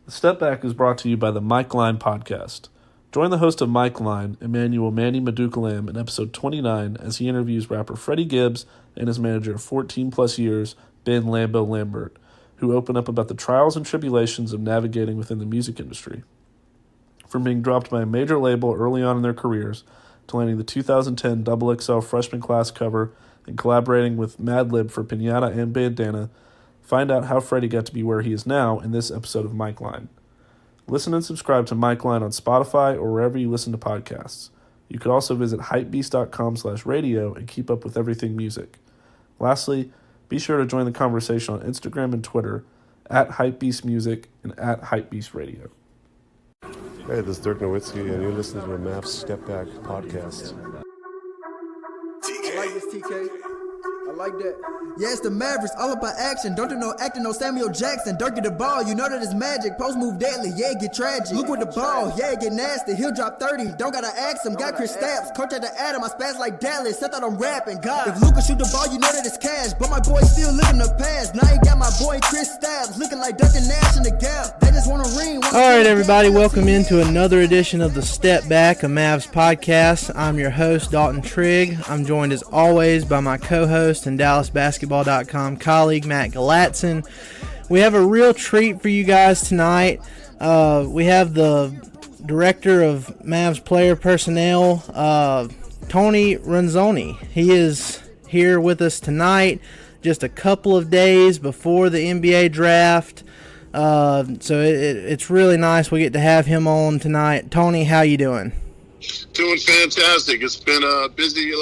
The Step Back is brought to you by the Mike Line Podcast. Join the host of Mike Line, Emmanuel Manny Madukalam, in episode 29 as he interviews rapper Freddie Gibbs and his manager of 14-plus years, Ben Lambo Lambert, who open up about the trials and tribulations of navigating within the music industry. From being dropped by a major label early on in their careers, to landing the 2010 XXL freshman class cover and collaborating with Madlib for Pinata and Bandana, find out how Freddie got to be where he is now in this episode of Mike Line. Listen and subscribe to Mike Line on Spotify or wherever you listen to podcasts. You could also visit hypebeast.com/radio and keep up with everything music. Lastly, be sure to join the conversation on Instagram and Twitter at hypebeastmusic and at hypebeastradio. Hey, this is Dirk Nowitzki, and you're listening to the Mavs Step Back podcast. I like this, TK. I like that. Yeah, it's the Mavericks, all about action. Don't do no acting, no Samuel Jackson. Dirk get the ball, you know that it's magic. Post move deadly, yeah, it get tragic. Look with the ball, yeah, it get nasty. He'll drop 30, don't gotta ask him. Got Kristaps, coach at the Adam, I spaz like Dallas. I thought I'm rapping, God. If Luka shoot the ball, you know that it's cash. But my boy still living the past. Now he got my boy Kristaps, looking like Duncan Nash in the gap. They just want to ring. All right, everybody, welcome into another edition of the Step Back, a Mavs podcast. I'm your host, Dalton Trigg. I'm joined as always by my co-host and DallasBasketball.com colleague, Matt Galatzan. We have a real treat for you guys tonight. We have the director of Mavs player personnel, Tony Ronzone. He is here with us tonight, just a couple of days before the NBA Draft. So it's really nice we get to have him on tonight. Tony, how you doing? Doing fantastic. It's been a busy year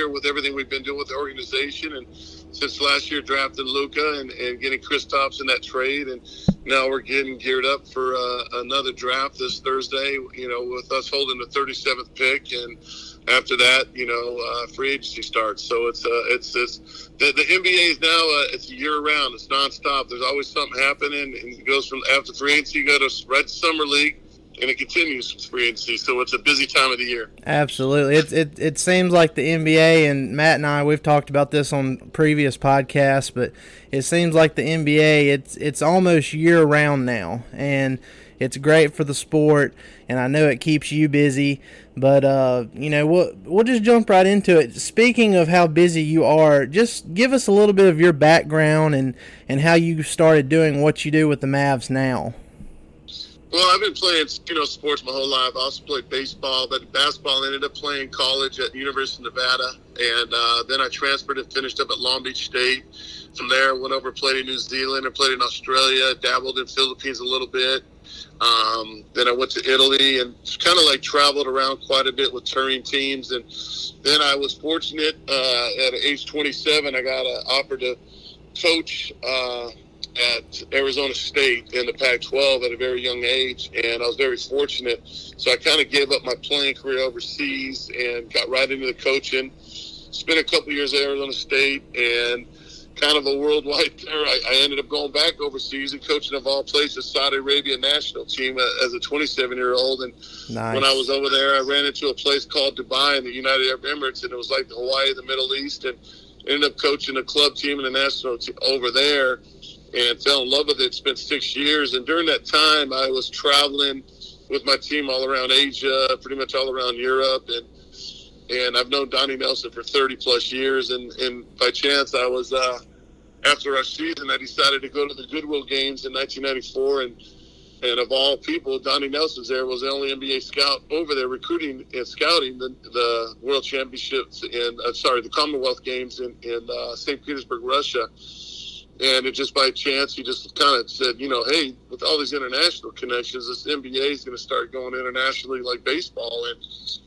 with everything we've been doing with the organization, and since last year drafting Luka and getting Kristaps in that trade, and now we're getting geared up for another draft this Thursday. With us holding the 37th pick, and after that, free agency starts. So it's the NBA is now it's year round. It's nonstop. There's always something happening, and it goes from after free agency, you go to Red Summer League. And it continues with free agency, so it's a busy time of the year. Absolutely. It seems like the NBA, and Matt and I, we've talked about this on previous podcasts, but it seems like the NBA, it's almost year-round now, and it's great for the sport, and I know it keeps you busy, but, we'll just jump right into it. Speaking of how busy you are, just give us a little bit of your background and how you started doing what you do with the Mavs now. Well, I've been playing, sports my whole life. I also played baseball, but basketball I ended up playing college at the University of Nevada, and then I transferred and finished up at Long Beach State. From there, I went over and played in New Zealand, I played in Australia, dabbled in Philippines a little bit. Then I went to Italy and kind of like traveled around quite a bit with touring teams. And then I was fortunate at age 27, I got an offer to coach at Arizona State in the Pac-12 at a very young age, and I was very fortunate. So I kind of gave up my playing career overseas and got right into the coaching. Spent a couple years at Arizona State, and kind of a worldwide there. I ended up going back overseas and coaching, of all places, Saudi Arabia national team as a 27-year-old. And nice. When I was over there, I ran into a place called Dubai in the United Arab Emirates, and it was like the Hawaii of the Middle East, and ended up coaching a club team and a national team over there. And fell in love with it. Spent 6 years, and during that time, I was traveling with my team all around Asia, pretty much all around Europe, and I've known Donnie Nelson for 30-plus years. And by chance, I was after our season, I decided to go to the Goodwill Games in 1994, and of all people, Donnie Nelson's there. Was the only NBA scout over there recruiting and scouting the World Championships and the Commonwealth Games in St. Petersburg, Russia. And it just by chance, he just kind of said, hey, with all these international connections, this NBA is going to start going internationally like baseball. And,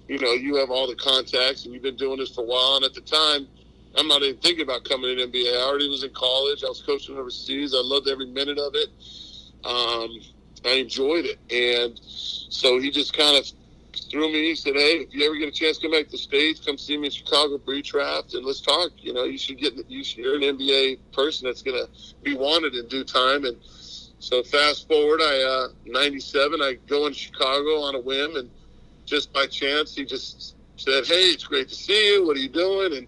you have all the contacts, and you've been doing this for a while. And at the time, I'm not even thinking about coming to the NBA. I already was in college. I was coaching overseas. I loved every minute of it. I enjoyed it. And so he just kind of threw me. He said, hey, if you ever get a chance to come back to the States, come see me in Chicago pre-draft and let's talk. You're an NBA person that's going to be wanted in due time. And so fast forward, 97, I go in Chicago on a whim, and just by chance, he just said, hey, it's great to see you. What are you doing? And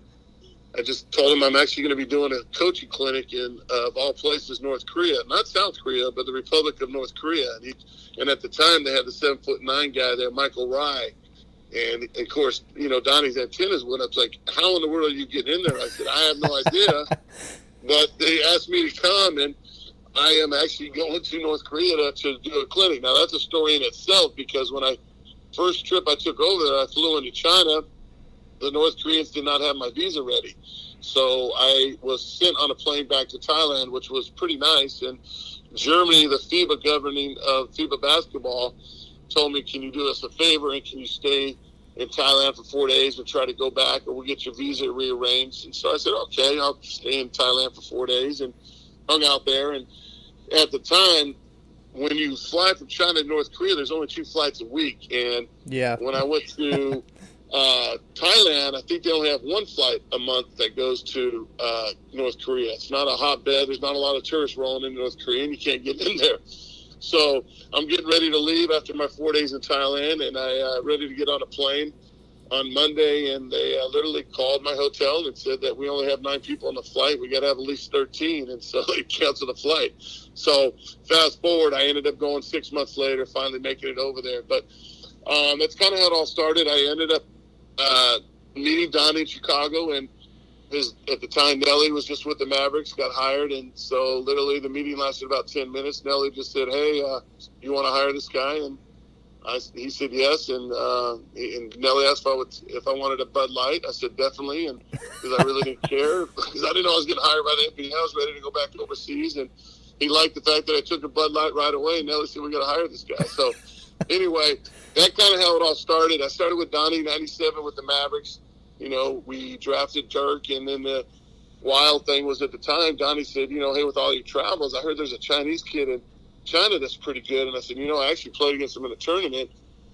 I just told him I'm actually going to be doing a coaching clinic in, of all places, North Korea. Not South Korea, but the Republic of North Korea. And at the time, they had the 7'9" guy there, Michael Rye. And, of course, Donnie's antennas went up. Like, how in the world are you getting in there? I said, I have no idea. But they asked me to come, and I am actually going to North Korea to do a clinic. Now, that's a story in itself, because when first trip I took over there, I flew into China. The North Koreans did not have my visa ready. So I was sent on a plane back to Thailand, which was pretty nice. And Germany, the FIBA governing of FIBA basketball, told me, can you do us a favor and can you stay in Thailand for 4 days and try to go back, or we'll get your visa rearranged. And so I said, okay, I'll stay in Thailand for 4 days, and hung out there. And at the time, when you fly from China to North Korea, there's only 2 flights a week. And when I went to Thailand, I think they only have 1 flight a month that goes to North Korea. It's not a hotbed. There's not a lot of tourists rolling in North Korea, and you can't get in there. So I'm getting ready to leave after my 4 days in Thailand, and I ready to get on a plane on Monday, and they literally called my hotel and said that we only have 9 people on the flight. We got to have at least 13, and so they canceled the flight. So fast forward, I ended up going 6 months later, finally making it over there. But that's kind of how it all started. I ended up meeting Donnie in Chicago, and at the time, Nelly was just with the Mavericks, got hired, and so literally the meeting lasted about 10 minutes. Nelly just said, hey, you want to hire this guy? And he said yes, and Nelly asked if I wanted a Bud Light. I said definitely, and because I really didn't care, because I didn't know I was getting hired by the NBA. I was ready to go back overseas, and he liked the fact that I took a Bud Light right away, and Nelly said, we got to hire this guy. So anyway, that kind of how it all started. I started with Donnie in 97 with the Mavericks. We drafted Dirk, and then the wild thing was at the time, Donnie said, hey, with all your travels, I heard there's a Chinese kid in China that's pretty good. And I said, I actually played against him in a tournament.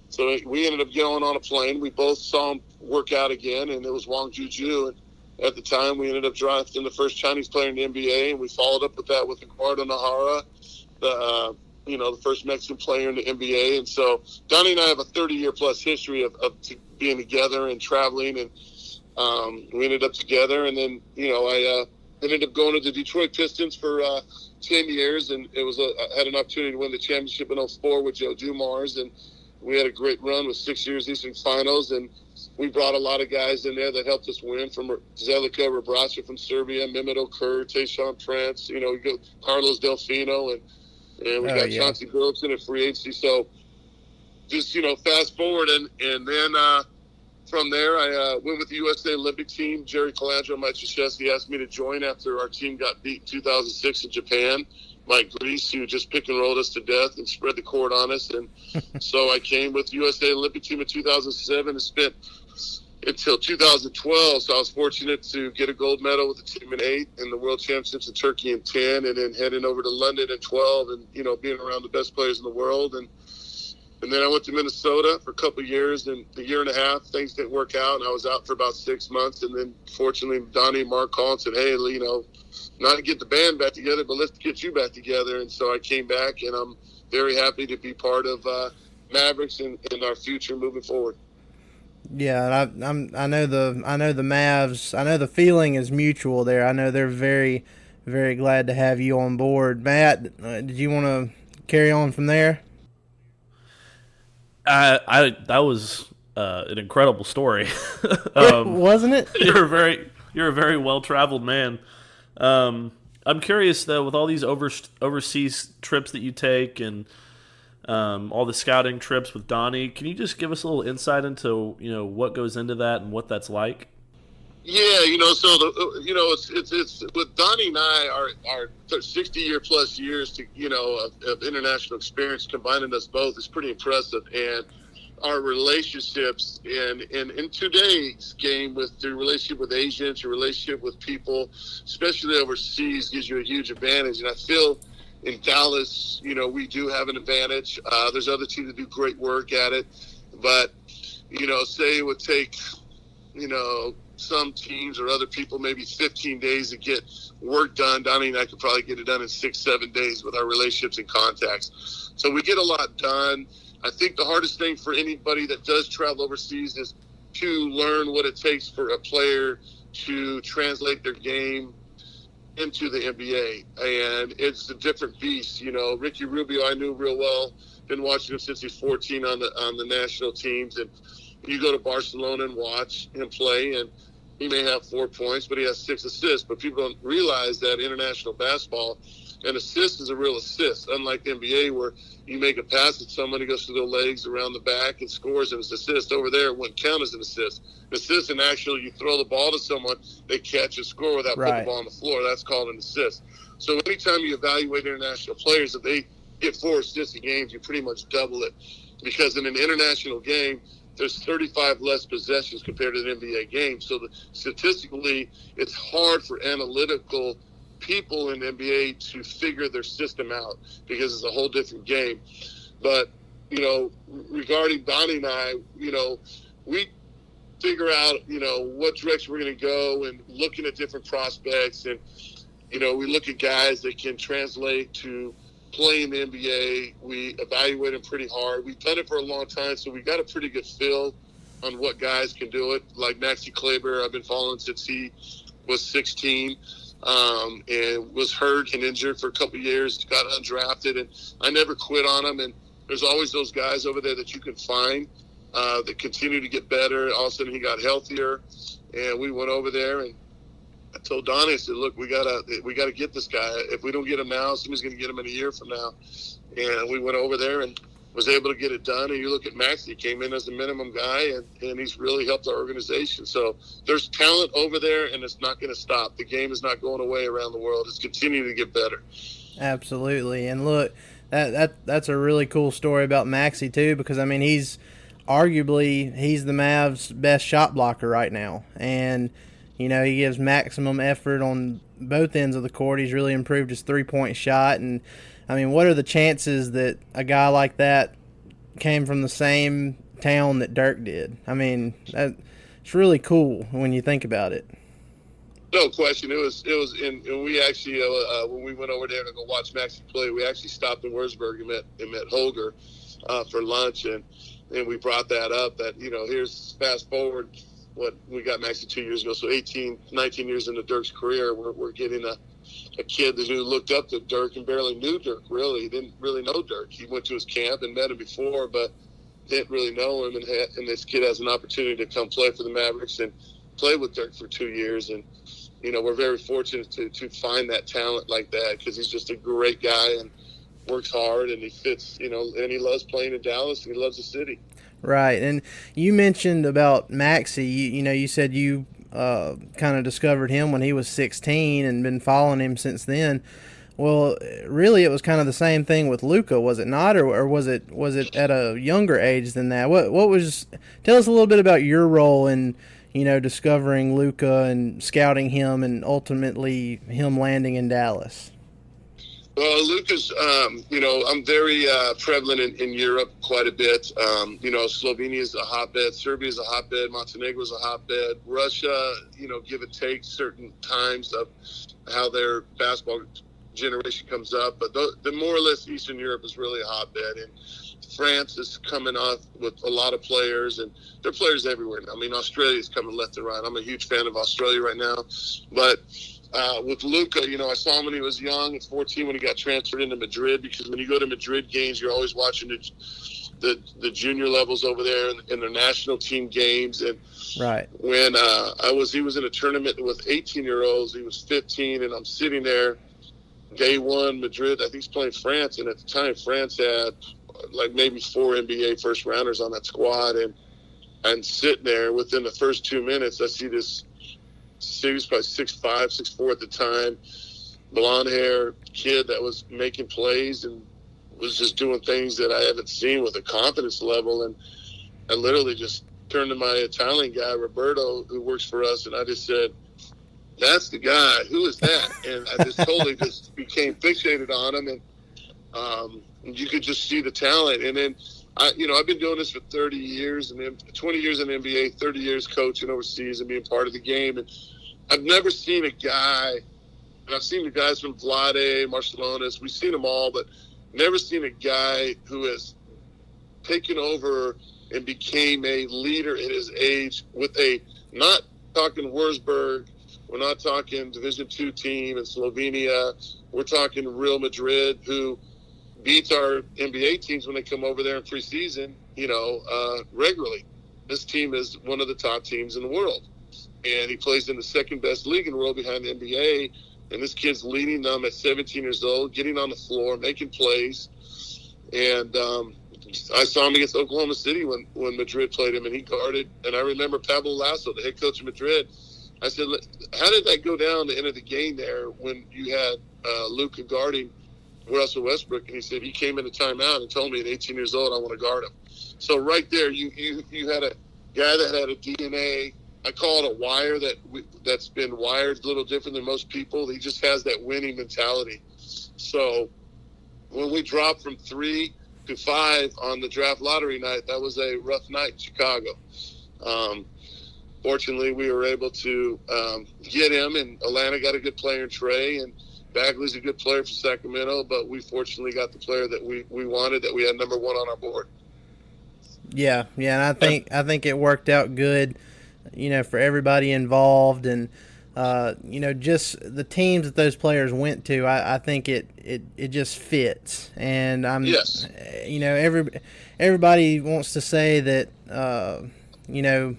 So we ended up going on a plane. We both saw him work out again, and it was Wang Juju. And at the time, we ended up drafting the first Chinese player in the NBA, and we followed up with that with Eduardo Nahara, the first Mexican player in the NBA. And so Donnie and I have a 30-year-plus history of being together and traveling, and we ended up together. And then, I ended up going to the Detroit Pistons for 10 years, and I had an opportunity to win the championship in 2004 with Joe Dumars, and we had a great run with 6 years Eastern Finals, and we brought a lot of guys in there that helped us win, from Zelika Rebraca from Serbia, Mehmet Okur, Tayshaun Prince, we got Carlos Delfino, and we got Chauncey Billups in a free agency. So just, fast forward, and then from there, I went with the USA Olympic team. Jerry Colangelo and Mike Krzyzewski asked me to join after our team got beat in 2006 in Japan. Mike Grease, who just pick and rolled us to death and spread the court on us. And so I came with the USA Olympic team in 2007 and spent until 2012. So I was fortunate to get a gold medal with the team in 8 and the World Championships in Turkey in 10, and then heading over to London in 12, and, being around the best players in the world. And then I went to Minnesota for a couple of years, and a year and a half, things didn't work out, and I was out for about 6 months. And then, fortunately, Donnie and Mark called and said, hey, not to get the band back together, but let's get you back together. And so I came back, and I'm very happy to be part of Mavericks and our future moving forward. Yeah, I know the Mavs. I know the feeling is mutual there. I know they're very, very glad to have you on board. Matt, did you want to carry on from there? That was an incredible story. Wasn't it? You're a very well-traveled man. I'm curious though, with all these overseas trips that you take and all the scouting trips with Donnie, can you just give us a little insight into what goes into that and what that's like? Yeah, so it's with Donnie and I, our 60-year plus years of international experience combining us both is pretty impressive, and our relationships in today's game, with the relationship with agents, your relationship with people, especially overseas, gives you a huge advantage. And I feel in Dallas, we do have an advantage. There's other teams that do great work at it, but say it would take some teams or other people maybe 15 days to get work done. Donnie and I could probably get it done in 6-7 days with our relationships and contacts. So we get a lot done. I think the hardest thing for anybody that does travel overseas is to learn what it takes for a player to translate their game into the NBA, and it's a different beast. You know, Ricky Rubio I knew real well. Been watching him since he's 14 on the national teams, and you go to Barcelona and watch him play, and he may have 4 points, but he has 6 assists. But people don't realize that international basketball, an assist is a real assist, unlike the NBA where you make a pass at somebody, goes through their legs around the back and scores and it's an assist. Over there, it wouldn't count as an assist. An assist, and actually you throw the ball to someone, they catch and score without putting the ball on the floor. That's called an assist. So anytime you evaluate international players, if they get 4 assists in games, you pretty much double it. Because in an international game, there's 35 less possessions compared to an NBA game. So statistically, it's hard for analytical people in the NBA to figure their system out because it's a whole different game. But, you know, regarding Donnie and I, you know, we figure out, you know, what direction we're going to go and looking at different prospects. And, you know, we look at guys that can translate to play in the NBA. We evaluate them pretty hard. We've done it for a long time, so we got a pretty good feel on what guys can do it. Like Maxi Kleber, I've been following since he was 16. And was hurt and injured for a couple of years, got undrafted, and I never quit on him. And there's always those guys over there that you can find that continue to get better. All of a sudden he got healthier, and we went over there, and I told Donnie, I said, look, we gotta get this guy. If we don't get him now, somebody's going to get him in a year from now. And we went over there and was able to get it done. And you look at Max, he came in as a minimum guy, and he's really helped our organization. So there's talent over there, and it's not going to stop. The game is not going away around the world. It's continuing to get better. Absolutely. And look, that's a really cool story about Maxey too, because I mean he's the Mavs' best shot blocker right now, and you know, he gives maximum effort on both ends of the court. He's really improved his three-point shot. And, I mean, what are the chances that a guy like that came from the same town that Dirk did? I mean, it's really cool when you think about it. No question. It was, and we actually, when we went over there to go watch Maxi play, we actually stopped in Wurzburg and met Holger for lunch. And we brought that up that, you know, here's fast forward what we got Maxi 2 years ago. So 19 years into Dirk's career, we're getting a kid who looked up to Dirk and barely knew Dirk, really. He didn't really know Dirk. He went to his camp and met him before, but didn't really know him. And this kid has an opportunity to come play for the Mavericks and play with Dirk for 2 years. And, you know, we're very fortunate to find that talent like that because he's just a great guy and works hard and he fits, you know, and he loves playing in Dallas and he loves the city. Right. And you mentioned about Maxey, you know, you said you kind of discovered him when he was 16 and been following him since then. Well, really it was kind of the same thing with Luka, was it not? Or was it at a younger age than that? Tell us a little bit about your role in, you know, discovering Luka and scouting him and ultimately him landing in Dallas. Well, Luka's, you know, I'm very prevalent in Europe quite a bit. You know, Slovenia is a hotbed. Serbia is a hotbed. Montenegro is a hotbed. Russia, you know, give and take certain times of how their basketball generation comes up. But the more or less Eastern Europe is really a hotbed. And France is coming off with a lot of players, and there are players everywhere now. I mean, Australia is coming left and right. I'm a huge fan of Australia right now. But with Luka, you know, I saw him when he was young at 14 when he got transferred into Madrid, because when you go to Madrid games, you're always watching the junior levels over there in their national team games. And right when he was in a tournament with 18-year-olds, he was 15, and I'm sitting there day one, Madrid, I think he's playing France, and at the time France had like maybe 4 NBA first rounders on that squad, and sitting there within the first 2 minutes, I see this. He was probably 6'5", 6'4" at the time, blonde hair kid that was making plays and was just doing things that I haven't seen with a confidence level. And I literally just turned to my Italian guy, Roberto, who works for us, and I just said, "That's the guy. Who is that?" And I just totally just became fixated on him, and you could just see the talent. And then I've been doing this for 30 years, and then 20 years in the NBA, 30 years coaching overseas and being part of the game. And I've never seen a guy, and I've seen the guys from Vlade, Marcelonis, we've seen them all, but never seen a guy who has taken over and became a leader at his age with not talking Wurzburg. We're not talking Division II team in Slovenia. We're talking Real Madrid, who beats our NBA teams when they come over there in preseason, regularly. This team is one of the top teams in the world. And he plays in the second best league in the world behind the NBA. And this kid's leading them at 17 years old, getting on the floor, making plays. And I saw him against Oklahoma City when Madrid played him, and he guarded. And I remember Pablo Lasso, the head coach of Madrid. I said, how did that go down to enter the game there when you had Luka guarding Russell Westbrook? And he said he came in a timeout and told me at 18 years old I want to guard him. So right there, you had a guy that had a DNA. I call it a wire that's been wired a little different than most people. He just has that winning mentality. So when we dropped from 3 to 5 on the draft lottery night, that was a rough night in Chicago. Fortunately, we were able to get him, and Atlanta got a good player in Trey, and Bagley's a good player for Sacramento, but we fortunately got the player that we wanted, that we had number 1 on our board. Yeah, and I think it worked out good, for everybody involved, and just the teams that those players went to. I think it just fits, and yes. Everybody wants to say that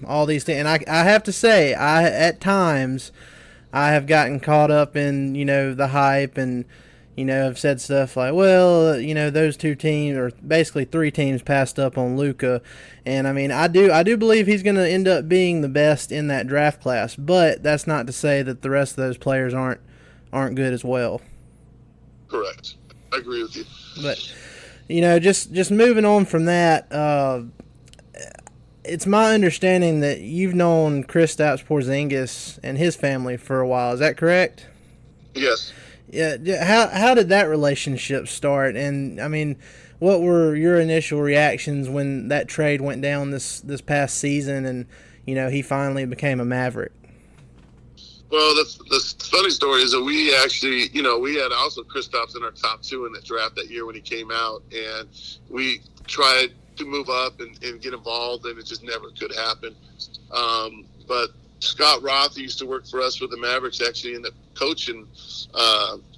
all these things, and I have to say, at times I have gotten caught up in the hype, and have said stuff like, well, those 2 teams, or basically 3 teams, passed up on Luka. And I do believe he's going to end up being the best in that draft class, but that's not to say that the rest of those players aren't good as well. Correct. I agree with you. But just moving on from that, it's my understanding that you've known Kristaps Porzingis and his family for a while. Is that correct? Yes. Yeah. How did that relationship start? And what were your initial reactions when that trade went down this past season, and he finally became a Maverick? Well, the funny story is that we actually, we had also Kristaps in our top 2 in the draft that year when he came out, and we tried to move up and get involved, and it just never could happen. But Scott Roth, who used to work for us with the Mavericks, actually ended up coaching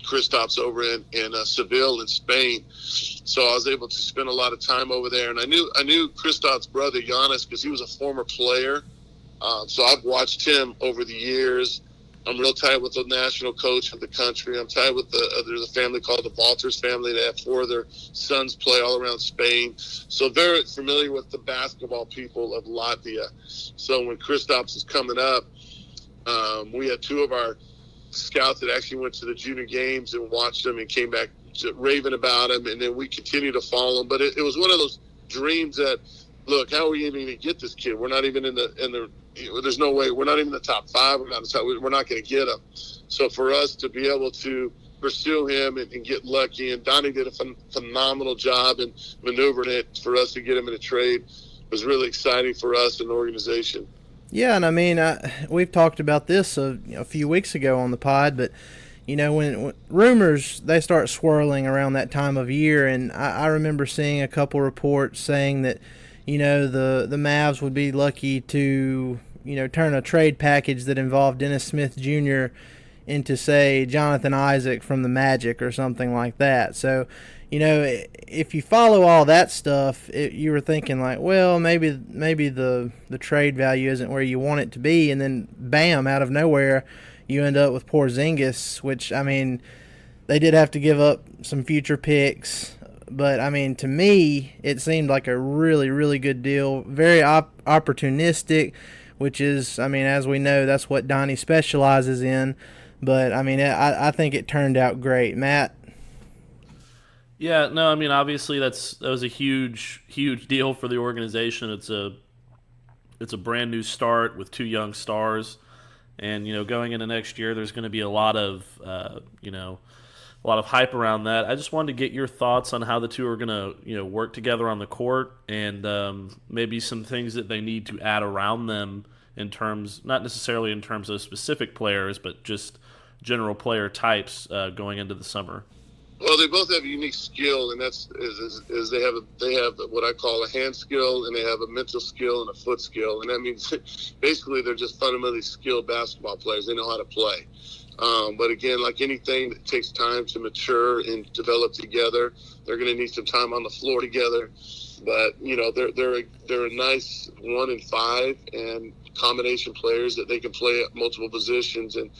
Kristaps over in Seville in Spain. So I was able to spend a lot of time over there, and I knew Kristaps' brother Giannis because he was a former player. So I've watched him over the years. I'm real tight with the national coach of the country. I'm tight with there's a family called the Walters family. They have 4 of their sons play all around Spain. So very familiar with the basketball people of Latvia. So when Kristaps was coming up, we had 2 of our scouts that actually went to the junior games and watched them and came back raving about him. And then we continued to follow him. But it was one of those dreams that, look, how are we even going to get this kid? We're not even in the there's no way. We're not even in the top 5. We're not going to get him. So for us to be able to pursue him and get lucky, and Donnie did a phenomenal job in maneuvering it for us to get him in a trade, was really exciting for us and the organization. Yeah, and we've talked about this a few weeks ago on the pod, but when rumors, they start swirling around that time of year, and I remember seeing a couple reports saying that the Mavs would be lucky to turn a trade package that involved Dennis Smith Jr. into, say, Jonathan Isaac from the Magic or something like that. So if you follow all that stuff, you were thinking like, well, maybe the trade value isn't where you want it to be, and then bam, out of nowhere, you end up with Porzingis, which they did have to give up some future picks. But, to me, it seemed like a really, really good deal. Very opportunistic, which is, as we know, that's what Donnie specializes in. But, I think it turned out great. Matt? Yeah, no, obviously that was a huge, huge deal for the organization. It's a brand new start with 2 young stars. And, going into next year, there's going to be a lot of hype around that. I just wanted to get your thoughts on how the 2 are going to, work together on the court, and maybe some things that they need to add around them in terms, not necessarily in terms of specific players, but just general player types going into the summer. Well, they both have a unique skill, and that's is they have what I call a hand skill, and they have a mental skill and a foot skill, and that means basically they're just fundamentally skilled basketball players. They know how to play. But again, like anything that takes time to mature and develop together, they're going to need some time on the floor together. But they're a nice 1 and 5 and combination players that they can play at multiple positions. And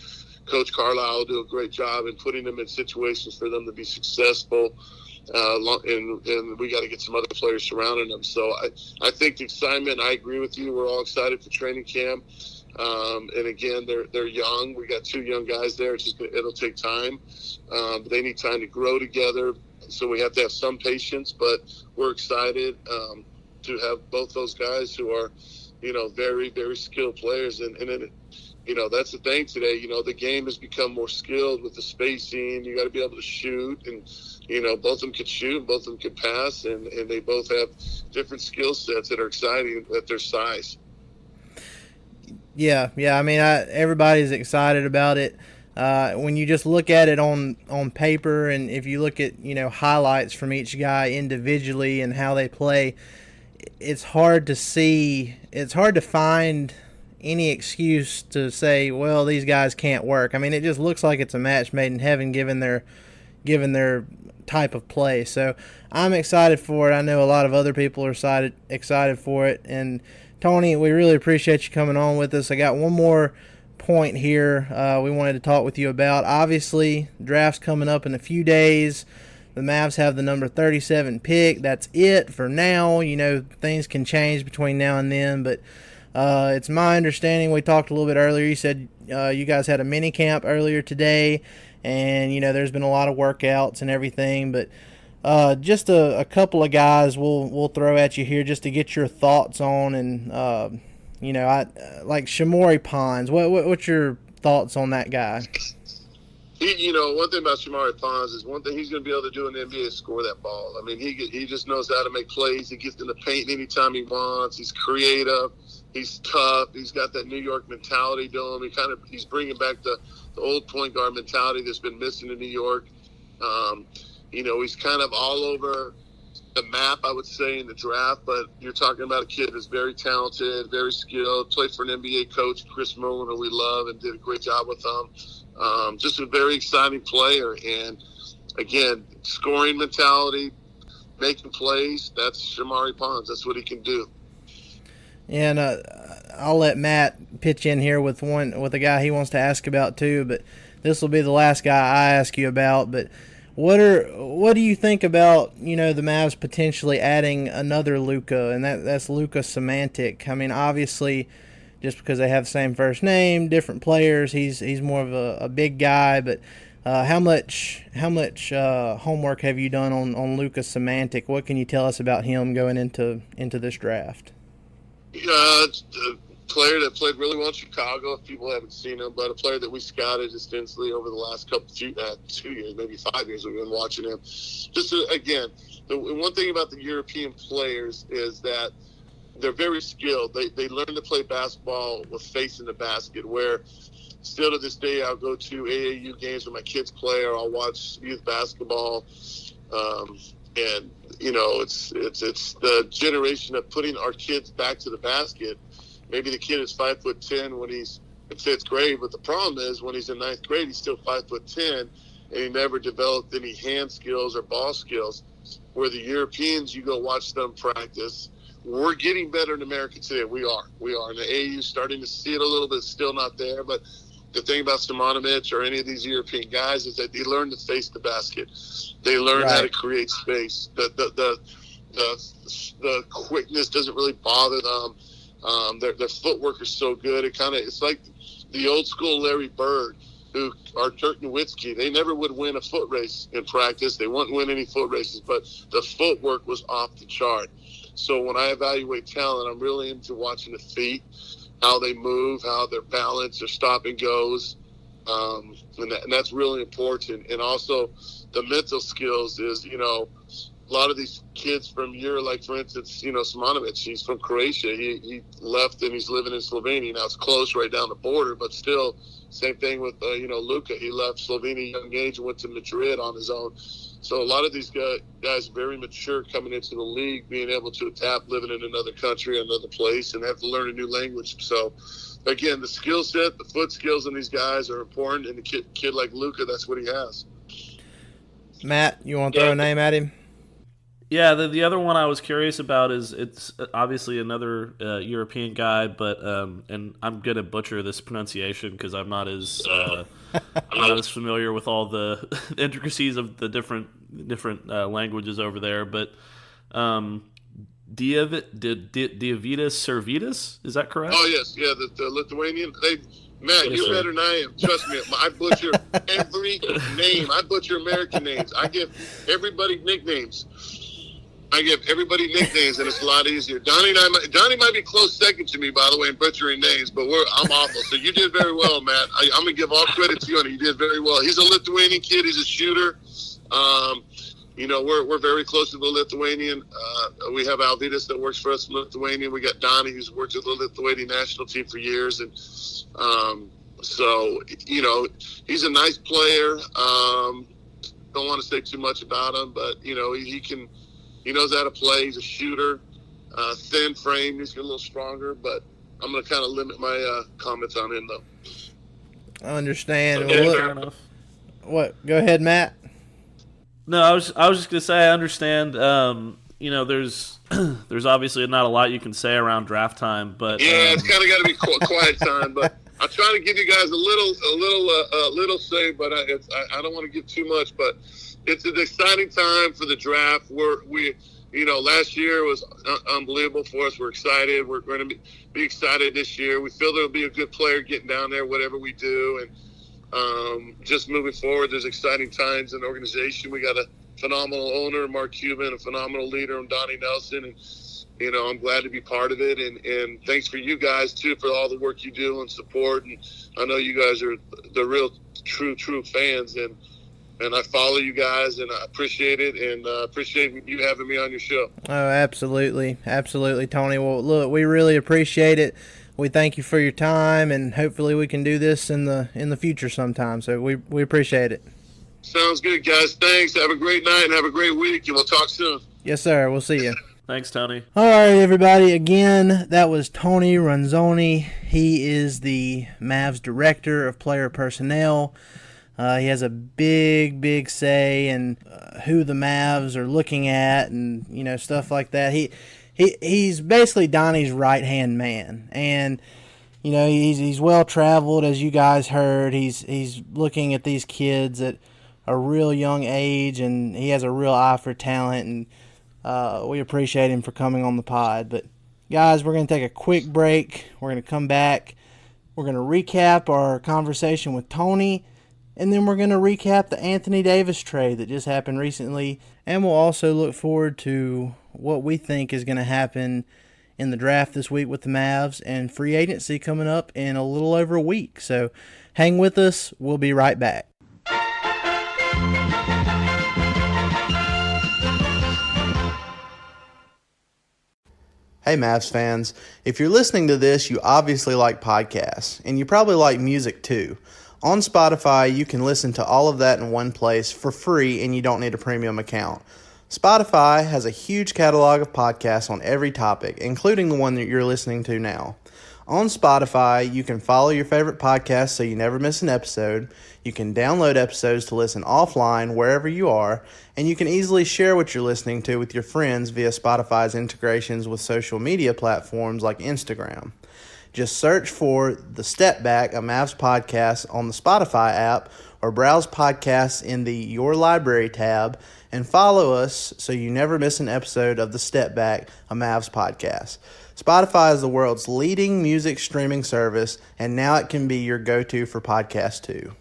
Coach Carlisle will do a great job in putting them in situations for them to be successful. And we got to get some other players surrounding them. So I think the excitement. I agree with you. We're all excited for training camp. And again, they're young. We got 2 young guys there. It'll take time. But they need time to grow together. So we have to have some patience. But we're excited to have both those guys who are, very, very skilled players. And that's the thing today. The game has become more skilled with the spacing. You got to be able to shoot. And, both of them can shoot, both of them can pass. And they both have different skill sets that are exciting at their size. Yeah. I mean, everybody's excited about it. When you just look at it on paper, and if you look at, highlights from each guy individually and how they play, it's hard to find any excuse to say, well, these guys can't work. I mean, it just looks like it's a match made in heaven given their type of play. So I'm excited for it. I know a lot of other people are excited for it. And Tony, we really appreciate you coming on with us. I got one more point here we wanted to talk with you about. Obviously, draft's coming up in a few days. The Mavs have the number 37 pick. That's it for now. Things can change between now and then, but it's my understanding, we talked a little bit earlier, you said you guys had a mini camp earlier today, and, there's been a lot of workouts and everything, but just a couple of guys we'll throw at you here just to get your thoughts on, and, I like Shamori Pons. What's your thoughts on that guy? One thing about Shamari Pons is one thing he's going to be able to do in the NBA is score that ball. I mean, he just knows how to make plays. He gets in the paint anytime he wants. He's creative. He's tough. He's got that New York mentality to him. He's bringing back the old point guard mentality that's been missing in New York. He's kind of all over the map, I would say, in the draft. But you're talking about a kid that's very talented, very skilled, played for an NBA coach, Chris Mullin, who we love, and did a great job with him. Just a very exciting player. And, again, scoring mentality, making plays, that's Shamari Pons. That's what he can do. And I'll let Matt pitch in here with a guy he wants to ask about too, but this will be the last guy I ask you about. But what do you think about, the Mavs potentially adding another Luka, and that's Luka Semantic? I mean, obviously, just because they have the same first name, different players, he's more of a big guy, but how much homework have you done on Luka Semantic? What can you tell us about him going into this draft? A player that played really well in Chicago, if people haven't seen him, but a player that we scouted extensively over the last 2 years, maybe 5 years we've been watching him. Again, the one thing about the European players is that they're very skilled. They learn to play basketball with face in the basket, where still to this day I'll go to AAU games where my kids play, or I'll watch youth basketball. And it's the generation of putting our kids back to the basket. Maybe the kid is 5'10" when he's in 5th grade, but the problem is when he's in 9th grade, he's still 5'10", and he never developed any hand skills or ball skills. Where the Europeans, you go watch them practice. We're getting better in America today. We are. And the AAU starting to see it a little bit, still not there, but the thing about Simonovic or any of these European guys is that they learn to face the basket. They learn how to create space. The quickness doesn't really bother them. Their footwork is so good. It's like the old school Larry Bird, or Dirk Nowitzki. They never would win a foot race in practice. They wouldn't win any foot races, but the footwork was off the chart. So when I evaluate talent, I'm really into watching the feet, how they move, how their balance, their stop and goes. And that's really important. And also the mental skills is, a lot of these kids from Europe, like for instance, Simonovic, he's from Croatia. He left and he's living in Slovenia. Now it's close right down the border, but still same thing with, Luka. He left Slovenia at a young age and went to Madrid on his own. So a lot of these guys very mature coming into the league, being able to adapt, living in another country, another place, and have to learn a new language. So, again, the skill set, the foot skills in these guys are important, and a kid like Luka, that's what he has. Matt, you want to throw a name at him? Yeah, the other one I was curious about is it's obviously another European guy, but and I'm gonna butcher this pronunciation because I'm not as familiar with all the intricacies of the different languages over there. But Diavidas Servitas, is that correct? Oh yes, yeah, the Lithuanian. Matt, yes, you're sir. Better than I am. Trust me, I butcher every name. I butcher American names. I give everybody nicknames. And it's a lot easier. Donnie might be close second to me, by the way, in butchering names, but I'm awful. So you did very well, Matt. I'm going to give all credit to you, and you did very well. He's a Lithuanian kid. He's a shooter. We're very close to the Lithuanian. We have Alvydas that works for us in Lithuania. We got Donnie, who's worked with the Lithuanian national team for years. And he's a nice player. Don't want to say too much about him, but, he knows how to play. He's a shooter, thin frame. He's a little stronger, but I'm going to kind of limit my comments on him, though. I understand. Fair enough. What? Go ahead, Matt. No, I was just going to say I understand. There's obviously not a lot you can say around draft time, but it's kind of got to be quiet time. But I'm trying to give you guys a little say, but I don't want to give too much, but. It's an exciting time for the draft. Last year was unbelievable for us. We're excited. We're going to be excited this year. We feel there'll be a good player getting down there, whatever we do. And just moving forward, there's exciting times in the organization. We got a phenomenal owner, Mark Cuban, a phenomenal leader, Donnie Nelson. And, I'm glad to be part of it. And thanks for you guys, too, for all the work you do and support. And I know you guys are the real, true fans. And I follow you guys, and I appreciate it, and appreciate you having me on your show. Oh, absolutely. Absolutely, Tony. Well, look, we really appreciate it. We thank you for your time, and hopefully we can do this in the future sometime. So we appreciate it. Sounds good, guys. Thanks. Have a great night and have a great week, and we'll talk soon. Yes, sir. We'll see you. Thanks, Tony. All right, everybody. Again, that was Tony Ronzone. He is the Mavs Director of Player Personnel. He has a big say in who the Mavs are looking at and, stuff like that. He's basically Donnie's right-hand man. And, he's well-traveled, as you guys heard. He's looking at these kids at a real young age, and he has a real eye for talent. And we appreciate him for coming on the pod. But, guys, we're going to take a quick break. We're going to come back. We're going to recap our conversation with Tony. And then we're going to recap the Anthony Davis trade that just happened recently. And we'll also look forward to what we think is going to happen in the draft this week with the Mavs and free agency coming up in a little over a week. So hang with us. We'll be right back. Hey Mavs fans, if you're listening to this, you obviously like podcasts, and you probably like music too. On Spotify, you can listen to all of that in one place for free, and you don't need a premium account. Spotify has a huge catalog of podcasts on every topic, including the one that you're listening to now. On Spotify, you can follow your favorite podcast so you never miss an episode. You can download episodes to listen offline wherever you are, and you can easily share what you're listening to with your friends via Spotify's integrations with social media platforms like Instagram. Just search for The Step Back, a Mavs podcast on the Spotify app, or browse podcasts in the Your Library tab, and follow us so you never miss an episode of The Step Back, a Mavs podcast. Spotify is the world's leading music streaming service, and now it can be your go-to for podcasts too.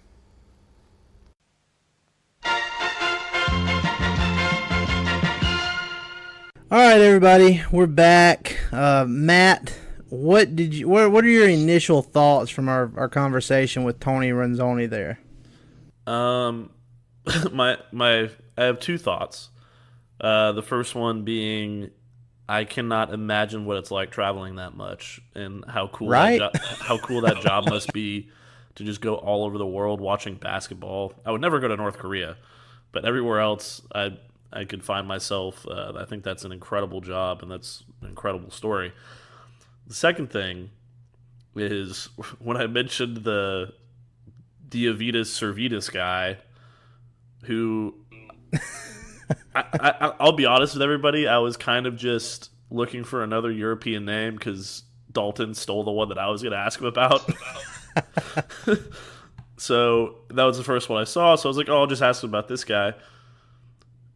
All right, everybody, we're back. Matt, what are your initial thoughts from our conversation with Tony Ronzone there? I have two thoughts. The first one being, I cannot imagine what it's like traveling that much and how cool that job must be to just go all over the world watching basketball. I would never go to North Korea, But everywhere else, I could find myself. I think that's an incredible job, and that's an incredible story. The second thing is when I mentioned the Diovidas Servitas guy, who I'll be honest with everybody, I was kind of just looking for another European name because Dalton stole the one that I was going to ask him about. So that was the first one I saw. So I was like, oh, I'll just ask him about this guy.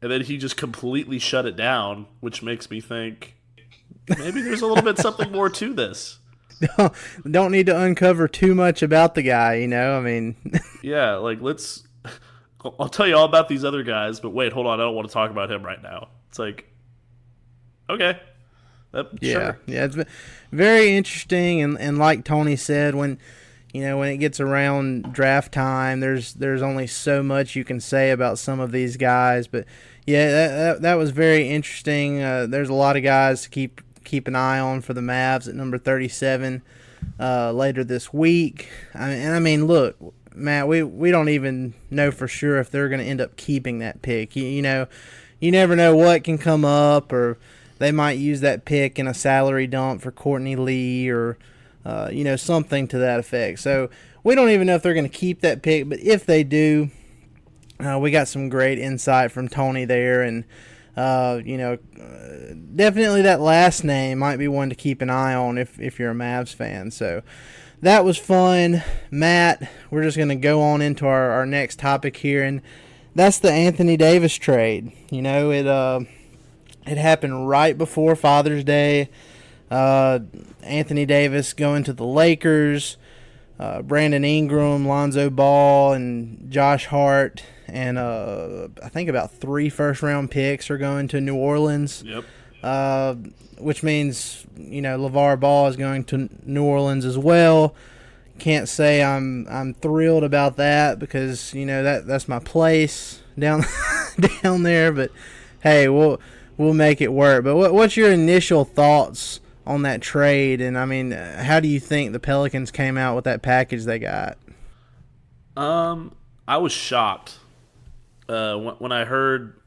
And then he just completely shut it down, which makes me think maybe there's a little bit something more to this. Don't need to uncover too much about the guy, you know? I mean... Yeah, like, I'll tell you all about these other guys, but wait, hold on, I don't want to talk about him right now. It's like, okay. Sure. Yeah, it's very interesting, and like Tony said, when it gets around draft time, there's only so much you can say about some of these guys, but yeah, that was very interesting. There's a lot of guys to keep an eye on for the Mavs at number 37 later this week. I mean, look, Matt, we don't even know for sure if they're going to end up keeping that pick. You know, you never know what can come up, or they might use that pick in a salary dump for Courtney Lee or something to that effect. So we don't even know if they're going to keep that pick, but if they do, we got some great insight from Tony there, and definitely that last name might be one to keep an eye on if you're a Mavs fan. So that was fun. Matt, we're just going to go on into our next topic here, and that's the Anthony Davis trade. It happened right before Father's Day. Anthony Davis going to the Lakers, Brandon Ingram, Lonzo Ball, and Josh Hart, and I think about 3 first-round picks are going to New Orleans. Yep. Which means LeVar Ball is going to New Orleans as well. Can't say I'm thrilled about that because that's my place down down there. But hey, we'll make it work. But what's your initial thoughts on that trade? And I mean, how do you think the Pelicans came out with that package they got? I was shocked when I heard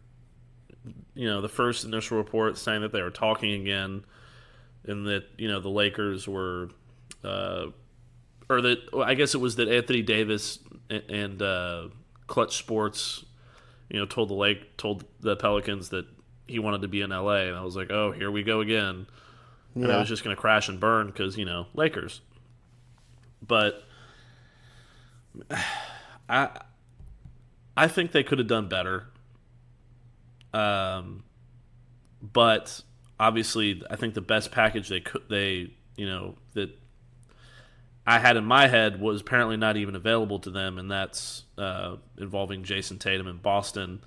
the first initial report saying that they were talking again, and that the Lakers were or that I guess it was that Anthony Davis and Clutch Sports told the Pelicans that he wanted to be in LA, and I was like, oh, here we go again. Yeah. And I was just going to crash and burn because, Lakers. But I think they could have done better. But obviously, I think the best package that I had in my head was apparently not even available to them, and that's involving Jason Tatum in Boston.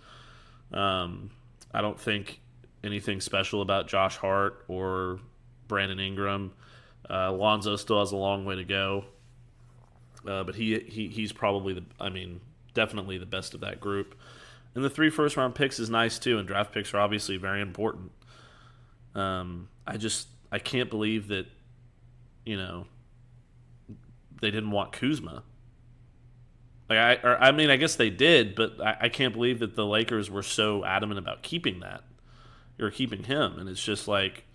I don't think anything special about Josh Hart or Brandon Ingram. Lonzo still has a long way to go, but he's probably definitely the best of that group. And the 3 first-round picks is nice too, and draft picks are obviously very important. I can't believe that they didn't want Kuzma. I guess they did, but I can't believe that the Lakers were so adamant about keeping that or keeping him. And it's just like,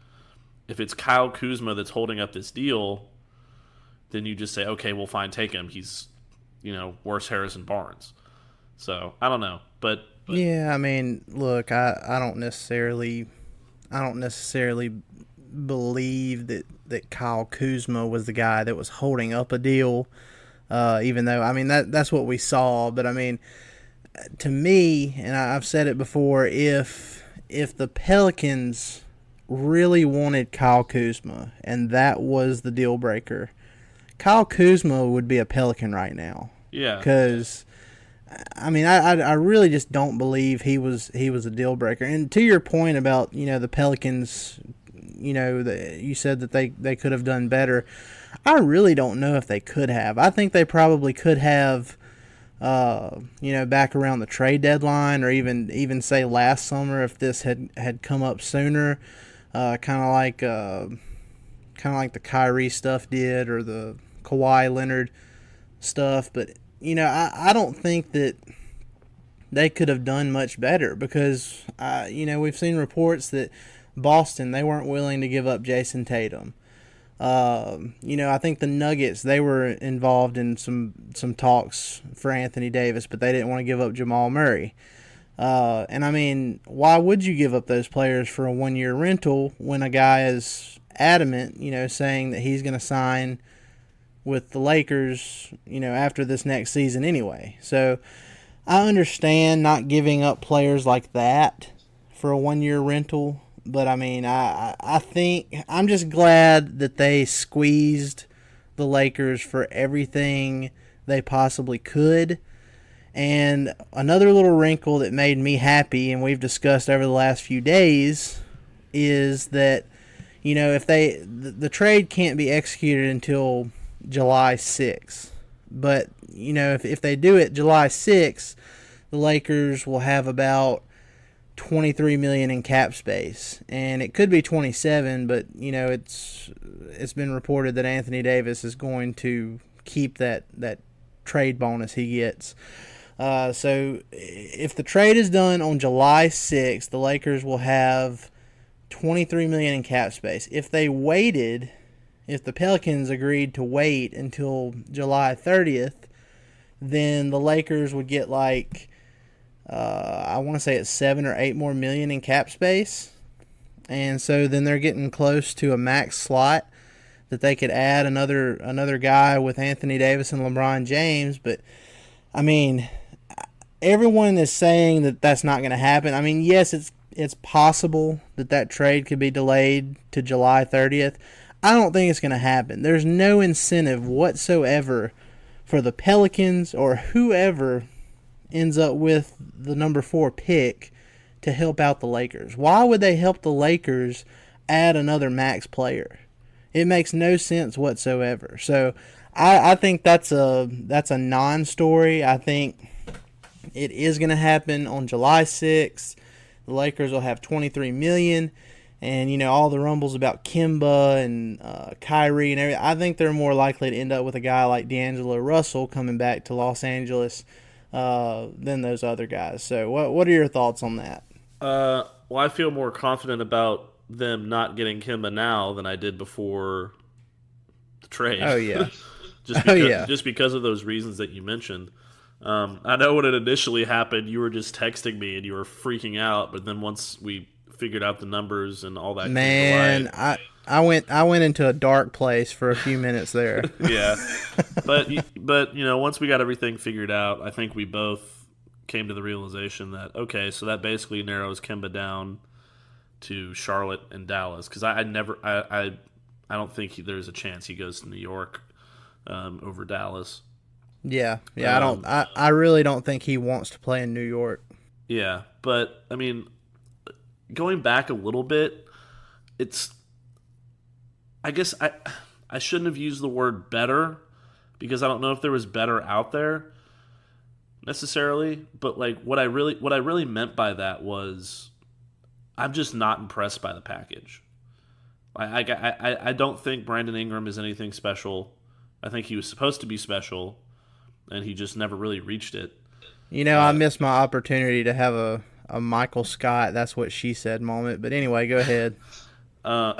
if it's Kyle Kuzma that's holding up this deal, then you just say, okay, we'll fine, take him. He's worse Harrison Barnes. So I don't know, but yeah, I mean, look, I don't necessarily believe that Kyle Kuzma was the guy that was holding up a deal. Even though, that's what we saw. But, to me, and I've said it before, if the Pelicans really wanted Kyle Kuzma and that was the deal breaker, Kyle Kuzma would be a Pelican right now. Yeah. Because, I really just don't believe he was a deal breaker. And to your point about, the Pelicans, you said that they could have done better. I really don't know if they could have. I think they probably could have, back around the trade deadline, or even say last summer if this had come up sooner, kind of like the Kyrie stuff did, or the Kawhi Leonard stuff. But I don't think that they could have done much better because, we've seen reports that Boston, they weren't willing to give up Jason Tatum. I think the Nuggets, they were involved in some talks for Anthony Davis, but they didn't want to give up Jamal Murray. Why would you give up those players for a 1-year rental when a guy is adamant, saying that he's going to sign with the Lakers, after this next season anyway? So I understand not giving up players like that for a 1-year rental, but I think I'm just glad that they squeezed the Lakers for everything they possibly could. And another little wrinkle that made me happy, and we've discussed over the last few days, is that, if the trade can't be executed until July 6th. But, if they do it July 6th, the Lakers will have about $23 million in cap space. And it could be 27, but, it's been reported that Anthony Davis is going to keep that trade bonus he gets. So if the trade is done on July 6th, the Lakers will have $23 million in cap space. If the Pelicans agreed to wait until July 30th, then the Lakers would get I want to say it's 7 or 8 more million in cap space. And so then they're getting close to a max slot that they could add another guy with Anthony Davis and LeBron James. But, everyone is saying that that's not going to happen. Yes, it's possible that trade could be delayed to July 30th. I don't think it's going to happen. There's no incentive whatsoever for the Pelicans or whoever ends up with the number 4 pick to help out the Lakers. Why would they help the Lakers add another max player? It makes no sense whatsoever. So I think that's a non-story. I think it is going to happen on July 6th. The Lakers will have $23 million. And, all the rumbles about Kemba and Kyrie and everything, I think they're more likely to end up with a guy like D'Angelo Russell coming back to Los Angeles than those other guys. So what are your thoughts on that? Well, I feel more confident about them not getting Kemba now than I did before the trade. Oh, yeah. Just because of those reasons that you mentioned. I know when it initially happened, you were just texting me and you were freaking out, but then once we figured out the numbers and all that, man, I went into a dark place for a few minutes there. Yeah, but once we got everything figured out, I think we both came to the realization that okay, so that basically narrows Kemba down to Charlotte and Dallas, because I don't think there's a chance he goes to New York over Dallas. Yeah, I really don't think he wants to play in New York. Yeah, but going back a little bit, I guess I shouldn't have used the word better, because I don't know if there was better out there necessarily, but what I really meant by that was I'm just not impressed by the package. I don't think Brandon Ingram is anything special. I think he was supposed to be special, and he just never really reached it. I missed my opportunity to have a Michael Scott, that's what she said moment. But anyway, go ahead. And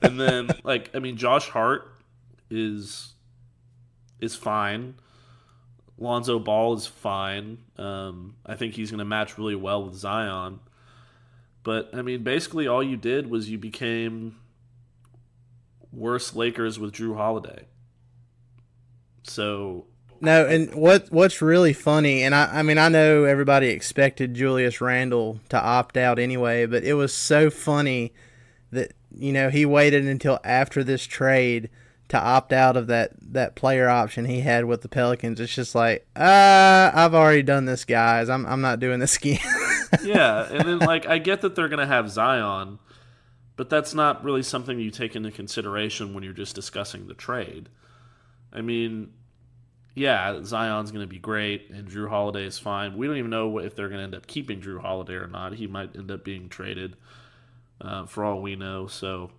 then, Josh Hart is fine. Lonzo Ball is fine. I think he's going to match really well with Zion. But, basically all you did was you became worse Lakers with Drew Holiday. So... No, and what's really funny, and I know everybody expected Julius Randle to opt out anyway, but it was so funny that, he waited until after this trade to opt out of that player option he had with the Pelicans. It's just I've already done this, guys. I'm not doing this again. Yeah, and then, I get that they're going to have Zion, but that's not really something you take into consideration when you're just discussing the trade. Yeah, Zion's going to be great, and Drew Holiday is fine. We don't even know if they're going to end up keeping Drew Holiday or not. He might end up being traded, for all we know. So,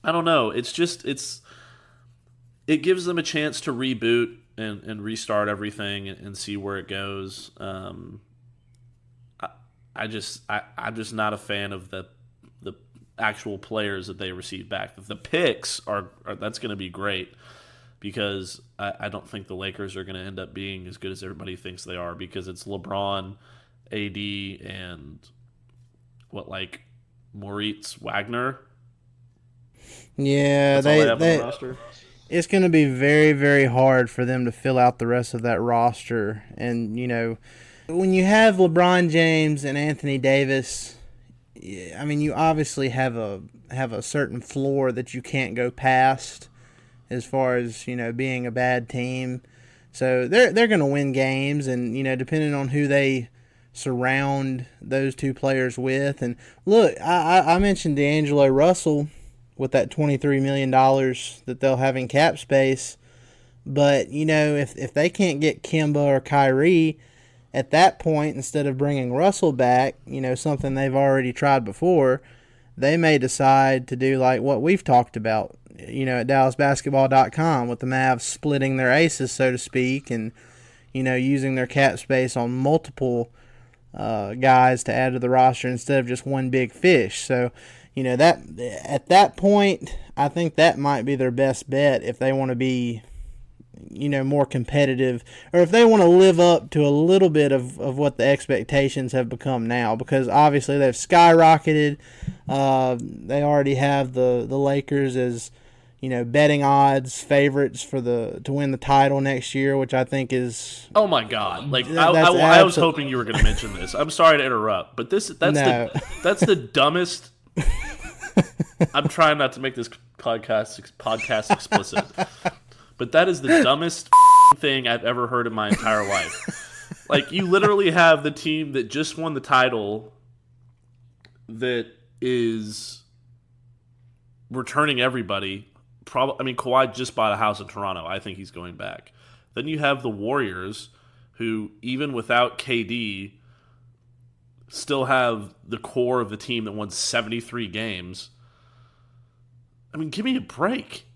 I don't know. It gives them a chance to reboot and restart everything and see where it goes. I'm just not a fan of the actual players that they receive back. The picks are that's going to be great, because I don't think the Lakers are going to end up being as good as everybody thinks they are, because it's LeBron, AD, and Moritz Wagner. Yeah, they it's going to be very, very hard for them to fill out the rest of that roster. And, when you have LeBron James and Anthony Davis, I mean, you obviously have a certain floor that you can't go past as far as, being a bad team. So they're going to win games, and, depending on who they surround those two players with. And look, I mentioned D'Angelo Russell with that $23 million that they'll have in cap space. But, if they can't get Kemba or Kyrie at that point, instead of bringing Russell back, something they've already tried before, they may decide to do like what we've talked about, at DallasBasketball.com, with the Mavs splitting their aces, so to speak, and, using their cap space on multiple guys to add to the roster instead of just one big fish. So, that at that point, I think that might be their best bet if they want to be, more competitive, or if they want to live up to a little bit of what the expectations have become now, because obviously they've skyrocketed. They already have the Lakers as, betting odds favorites to win the title next year, which I think is... Oh my God! I was hoping you were going to mention this. I'm sorry to interrupt, but that's the dumbest. I'm trying not to make this podcast explicit, but that is the dumbest thing I've ever heard in my entire life. Like, you literally have the team that just won the title that is returning everybody. Kawhi just bought a house in Toronto. I think he's going back. Then you have the Warriors, who, even without KD, still have the core of the team that won 73 games. Give me a break.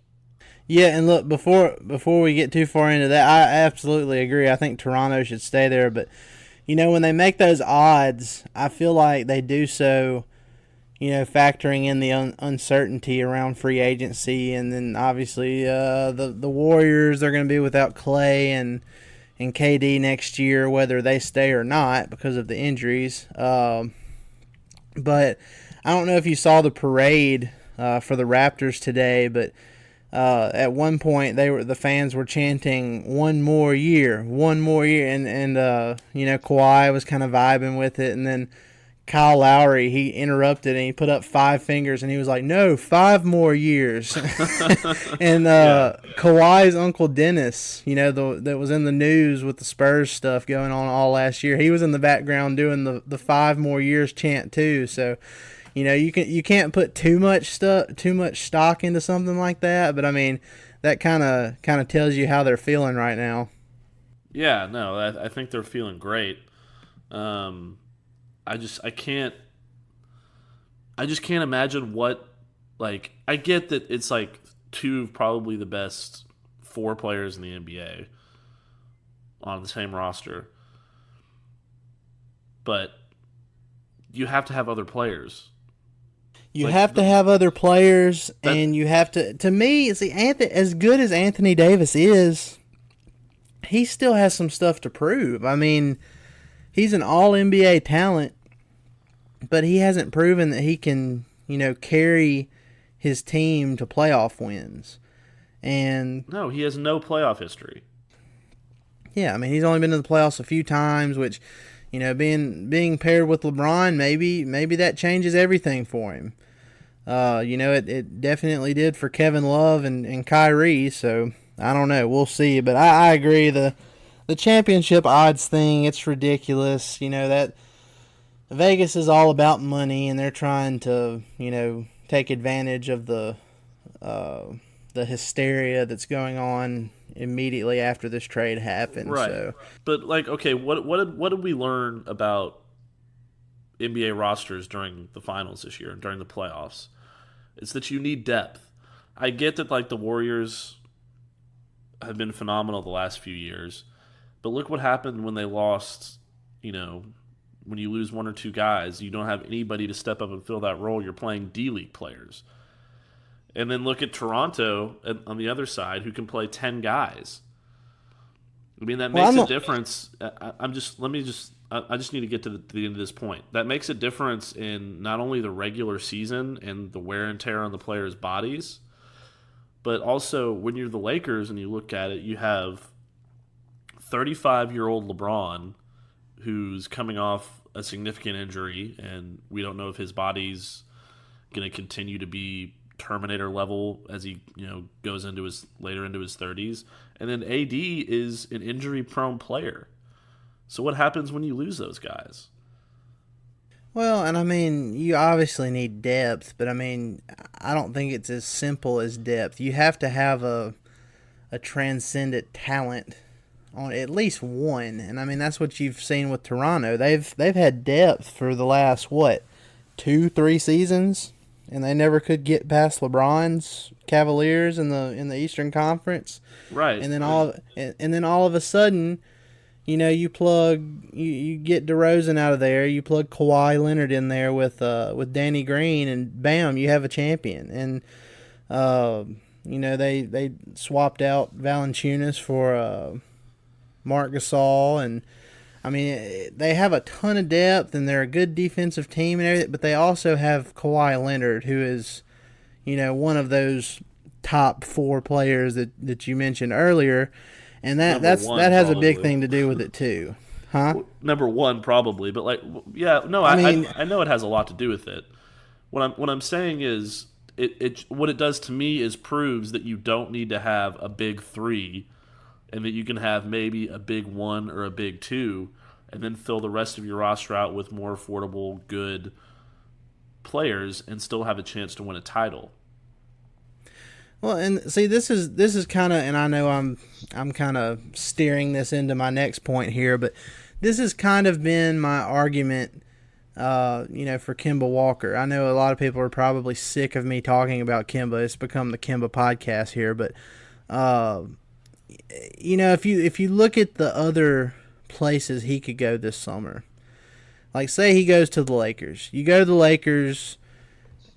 Yeah, and look, before we get too far into that, I absolutely agree. I think Toronto should stay there. But, when they make those odds, I feel like they do so, factoring in the uncertainty around free agency. And then, obviously, the Warriors, they're going to be without Clay and KD next year, whether they stay or not because of the injuries. But I don't know if you saw the parade for the Raptors today, but at one point the fans were chanting one more year, and Kawhi was kind of vibing with it, and then Kyle Lowry, he interrupted and he put up 5 fingers and he was like, no, 5 more years. And Kawhi's Uncle Dennis, that was in the news with the Spurs stuff going on all last year, he was in the background doing the 5 more years chant too. So, you can't put too much stock into something like that, but that kind of tells you how they're feeling right now. Yeah, no, I think they're feeling great. I just can't imagine what, I get that it's 2 of probably the best 4 players in the NBA on the same roster, but you have to have other players. You have to have other players, and you have to me, see, as good as Anthony Davis is, he still has some stuff to prove. He's an all-NBA talent, but he hasn't proven that he can, carry his team to playoff wins. And no, he has no playoff history. Yeah, he's only been to the playoffs a few times, which, being paired with LeBron, maybe that changes everything for him. It definitely did for Kevin Love and Kyrie, so I don't know. We'll see. But I agree. The championship odds thing, it's ridiculous. That Vegas is all about money, and they're trying to, take advantage of the hysteria that's going on immediately after this trade happened. Right. So. But okay, what did we learn about NBA rosters during the finals this year, during the playoffs? It's that you need depth. I get that the Warriors have been phenomenal the last few years. But look what happened when they lost, when you lose one or two guys, you don't have anybody to step up and fill that role. You're playing D-League players. And then look at Toronto on the other side, who can play 10 guys. I mean, that makes a difference. I just need to get to the end of this point. That makes a difference in not only the regular season and the wear and tear on the players' bodies, but also when you're the Lakers and you look at it, you have 35-year-old LeBron who's coming off a significant injury, and we don't know if his body's going to continue to be Terminator level as he goes into his 30s. And then AD is an injury-prone player. So what happens when you lose those guys? Well, and I mean, you obviously need depth, but I mean, I don't think it's as simple as depth. You have to have a transcendent talent on at least one, and I mean that's what you've seen with Toronto. They've had depth for the last 2-3 seasons, and they never could get past LeBron's Cavaliers in the Eastern Conference. Right. And then all of a sudden, you get DeRozan out of there, you plug Kawhi Leonard in there with Danny Green, and bam, you have a champion. And they swapped out Valanciunas for Marc Gasol, and I mean they have a ton of depth, and they're a good defensive team and everything, but they also have Kawhi Leonard, who is one of those top 4 players that you mentioned earlier, and that has a big thing to do with it too. Huh? Number 1 probably, but I know it has a lot to do with it. What I'm saying is what it does to me is proves that you don't need to have a big 3, and that you can have maybe a big 1 or a big 2, and then fill the rest of your roster out with more affordable, good players, and still have a chance to win a title. Well, and see, this is kind of, and I know I'm kind of steering this into my next point here, but this has kind of been my argument, for Kemba Walker. I know a lot of people are probably sick of me talking about Kemba. It's become the Kemba podcast here, but if you look at the other places he could go this summer, like say he goes to the Lakers. You go to the Lakers,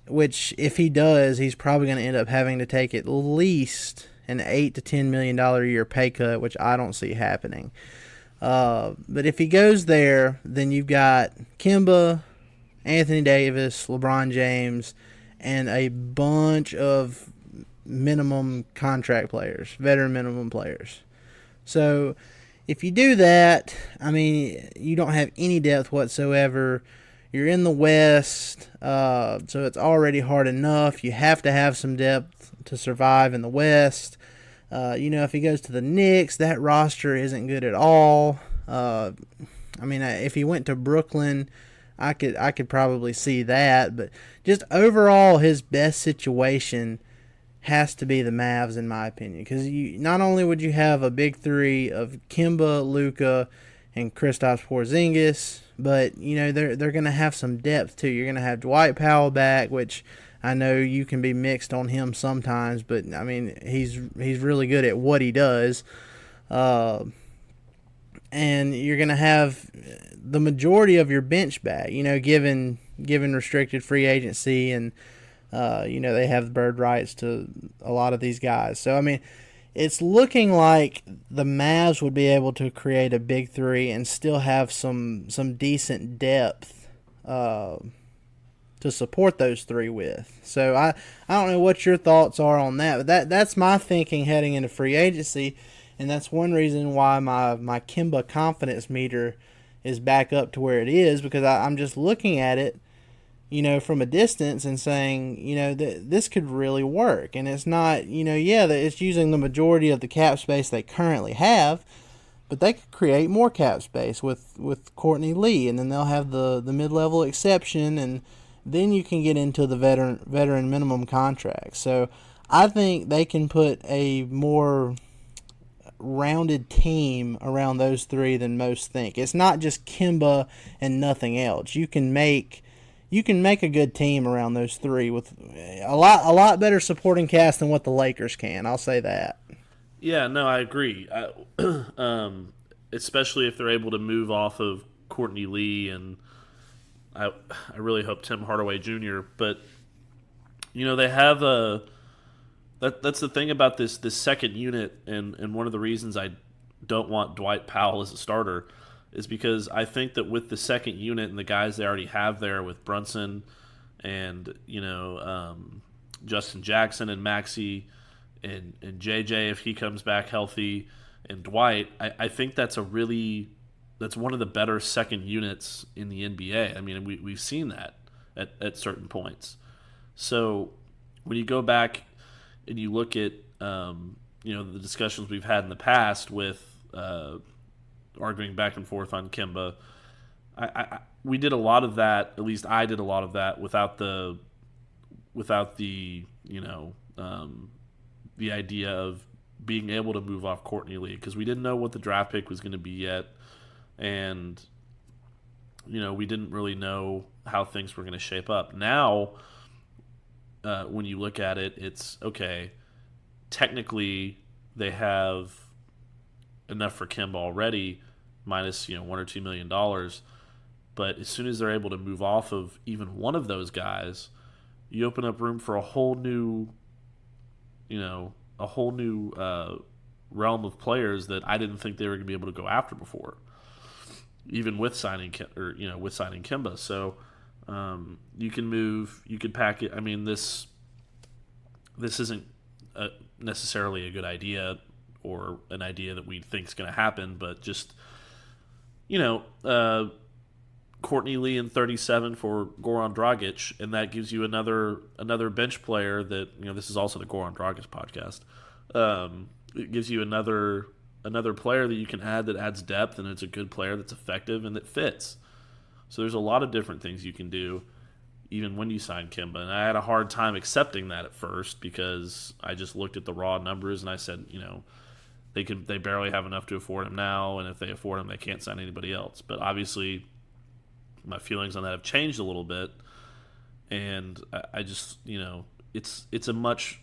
which if he does, he's probably going to end up having to take at least an $8 to $10 million a year pay cut, which I don't see happening. But if he goes there, then you've got Kemba, Anthony Davis, LeBron James, and a bunch of minimum contract players, veteran minimum players. So if you do that, I mean, you don't have any depth whatsoever. You're in the West, so it's already hard enough. You have to have some depth to survive in the West. If he goes to the Knicks, that roster isn't good at all. If he went to Brooklyn, I could probably see that. But just overall, his best situation has to be the Mavs, in my opinion, because not only would you have a big 3 of Kemba, Luka, and Kristaps Porzingis, but they're going to have some depth too. You're going to have Dwight Powell back, which I know you can be mixed on him sometimes, but I mean he's really good at what he does. And you're going to have the majority of your bench back, given restricted free agency, and they have the bird rights to a lot of these guys. So, I mean, it's looking like the Mavs would be able to create a big 3 and still have some decent depth to support those 3 with. So, I don't know what your thoughts are on that, but that's my thinking heading into free agency, and that's one reason why my Kemba confidence meter is back up to where it is, because I'm just looking at it, from a distance and saying, this could really work. And it's not, it's using the majority of the cap space they currently have, but they could create more cap space with Courtney Lee, and then they'll have the mid-level exception, and then you can get into the veteran minimum contract. So I think they can put a more rounded team around those 3 than most think. It's not just Kemba and nothing else. You can make a good team around those 3 with a lot better supporting cast than what the Lakers can. I'll say that. Yeah, no, I agree. Especially if they're able to move off of Courtney Lee, and I really hope Tim Hardaway Jr. But they have that's the thing about this second unit, and one of the reasons I don't want Dwight Powell as a starter is because I think that with the second unit and the guys they already have there with Brunson and Justin Jackson and Maxey and JJ if he comes back healthy and Dwight, I think that's one of the better second units in the NBA. I mean, we've seen that at certain points. So when you go back and you look at the discussions we've had in the past with arguing back and forth on Kemba, we did a lot of that. At least I did a lot of that without the the idea of being able to move off Courtney Lee, because we didn't know what the draft pick was going to be yet, and we didn't really know how things were going to shape up. Now, when you look at it, it's okay. Technically, they have enough for Kemba already, minus $1 or $2 million. But as soon as they're able to move off of even one of those guys, you open up room for a whole new realm of players that I didn't think they were going to be able to go after before, even with signing Kemba. So you can pack it. I mean, this isn't necessarily a good idea or an idea that we think is going to happen, but just Courtney Lee in 37 for Goran Dragic, and that gives you another bench player that this is also the Goran Dragic podcast. It gives you another player that you can add that adds depth, and it's a good player that's effective and that fits. So there's a lot of different things you can do even when you sign Kemba, and I had a hard time accepting that at first because I just looked at the raw numbers and I said, they barely have enough to afford him now, and if they afford him, they can't sign anybody else. But obviously, my feelings on that have changed a little bit, and I just it's a much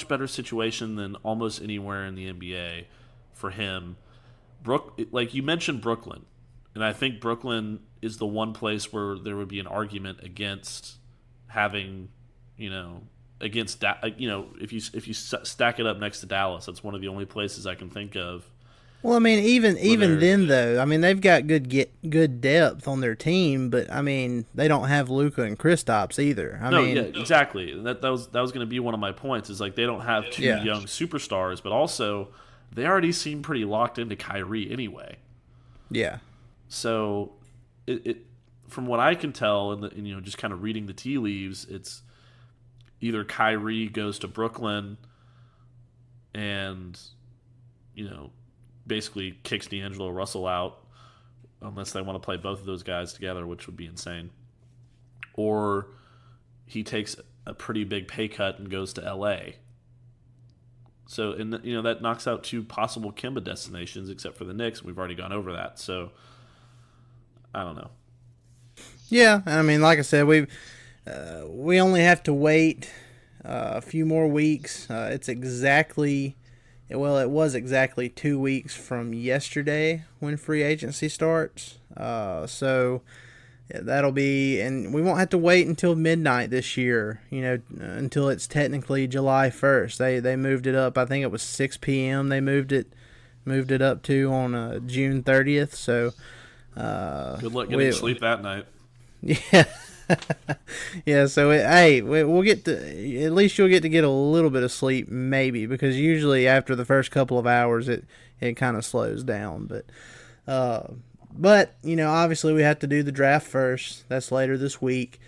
better situation than almost anywhere in the NBA for him. Like you mentioned, Brooklyn, and I think Brooklyn is the one place where there would be an argument against having if you stack it up next to Dallas, that's one of the only places I can think of. Well, I mean, even then though, I mean they've got good depth on their team, but I mean they don't have Luka and Kristaps either. Yeah, exactly. That was going to be one of my points. Is like they don't have two young superstars, but also they already seem pretty locked into Kyrie anyway. Yeah. So it from what I can tell, and just kind of reading the tea leaves, it's either Kyrie goes to Brooklyn and basically kicks D'Angelo Russell out, unless they want to play both of those guys together, which would be insane. Or he takes a pretty big pay cut and goes to LA. So, and that knocks out two possible Kemba destinations, except for the Knicks. We've already gone over that. So, I don't know. Yeah, I mean, like I said, we only have to wait a few more weeks. It was exactly 2 weeks from yesterday when free agency starts. So that'll be, and we won't have to wait until midnight this year, until it's technically July 1st. They moved it up. I think it was 6 p.m. They moved it up to on June 30th. So good luck getting sleep that night. Yeah. Yeah, so we'll get to, at least you'll get a little bit of sleep maybe, because usually after the first couple of hours it kind of slows down, but obviously we have to do the draft first. That's later this week.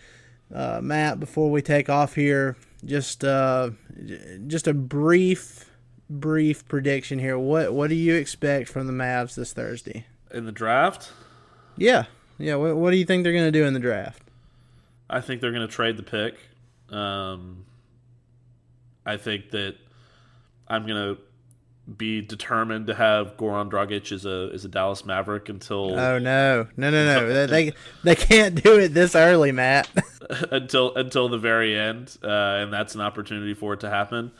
Matt, before we take off here, just a brief prediction here. What do you expect from the Mavs this Thursday in the draft? Yeah. What do you think they're going to do in the draft? I think they're going to trade the pick. I think that I'm going to be determined to have Goran Dragic as a Dallas Maverick until. Oh no! They can't do it this early, Matt. until the very end, and that's an opportunity for it to happen.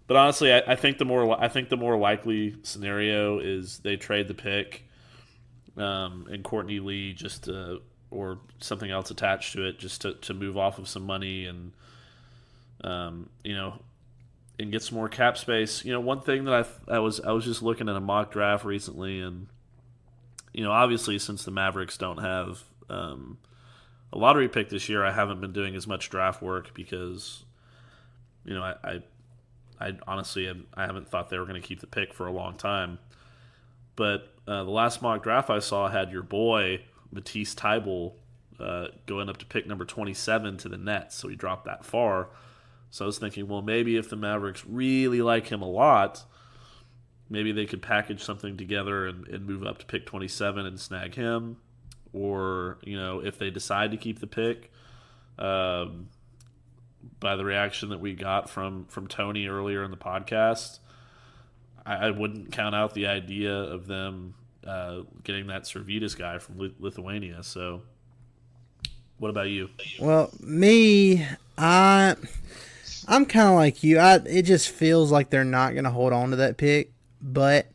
But honestly, I think the more likely scenario is they trade the pick, and Courtney Lee or something else attached to it just to move off of some money and and get some more cap space. One thing that I was just looking at a mock draft recently, and obviously since the Mavericks don't have a lottery pick this year, I haven't been doing as much draft work because I honestly I haven't thought they were going to keep the pick for a long time. But the last mock draft I saw had your boy Matisse Thybulle going up to pick number 27 to the Nets, so he dropped that far. So I was thinking, well, maybe if the Mavericks really like him a lot, maybe they could package something together and move up to pick 27 and snag him. Or, if they decide to keep the pick, by the reaction that we got from Tony earlier in the podcast, I wouldn't count out the idea of them getting that Servydas guy from Lithuania. So, what about you? Well, me, I'm kind of like you. It just feels like they're not going to hold on to that pick, but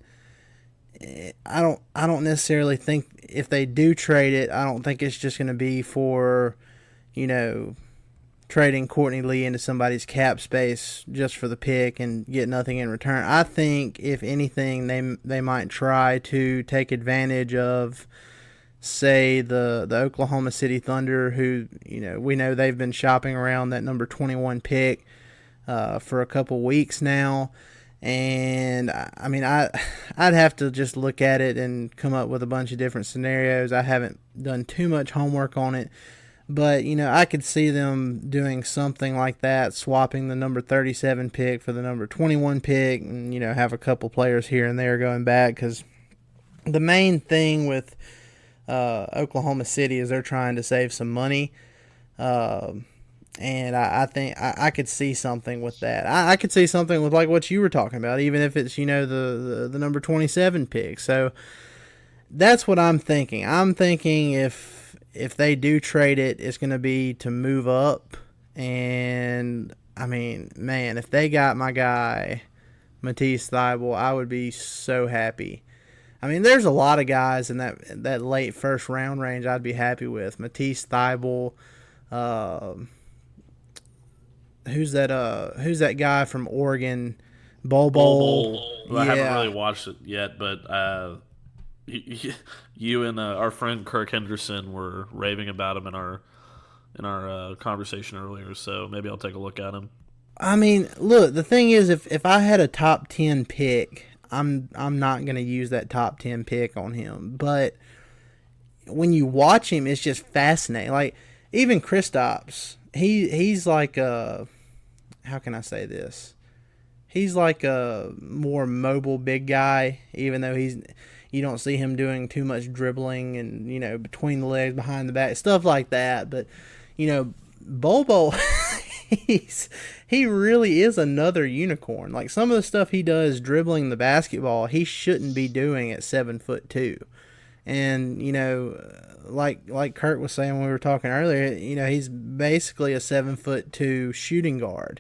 I don't necessarily think if they do trade it, I don't think it's just going to be for, trading Courtney Lee into somebody's cap space just for the pick and get nothing in return. I think, if anything, they might try to take advantage of, say, the Oklahoma City Thunder, who, we know they've been shopping around that number 21 pick for a couple weeks now. And, I mean, I'd have to just look at it and come up with a bunch of different scenarios. I haven't done too much homework on it. But, I could see them doing something like that, swapping the number 37 pick for the number 21 pick and, have a couple players here and there going back. Because the main thing with Oklahoma City is they're trying to save some money. And I think I could see something with that. I could see something with like what you were talking about, even if it's, the number 27 pick. So that's what I'm thinking. I'm thinking if they do trade it, it's going to be to move up. And, I mean, man, if they got my guy, Matisse Thybulle, I would be so happy. I mean, there's a lot of guys in that late first round range I'd be happy with. Matisse Thybulle, who's that guy from Oregon? Bol. Yeah. I haven't really watched it yet, but you and our friend Kirk Henderson were raving about him in our conversation earlier, so maybe I'll take a look at him. I mean, look, the thing is, if I had a top 10 pick, I'm not going to use that top 10 pick on him. But when you watch him, it's just fascinating. Like, even Kristaps, he's like a, how can I say this? He's like a more mobile big guy, even though you don't see him doing too much dribbling and, between the legs, behind the back, stuff like that. But, Bobo, he really is another unicorn. Like, some of the stuff he does dribbling the basketball, he shouldn't be doing at 7'2". And, like Kurt was saying when we were talking earlier, he's basically a 7'2" shooting guard.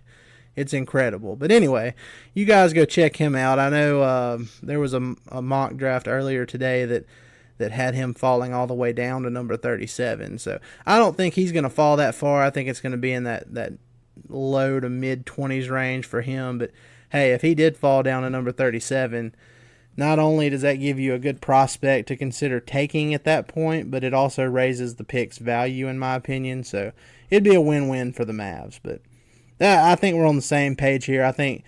It's incredible. But anyway, you guys go check him out. I know there was a mock draft earlier today that had him falling all the way down to number 37. So I don't think he's going to fall that far. I think it's going to be in that low to mid-20s range for him. But, hey, if he did fall down to number 37, not only does that give you a good prospect to consider taking at that point, but it also raises the pick's value, in my opinion. So it'd be a win-win for the Mavs. But I think we're on the same page here. I think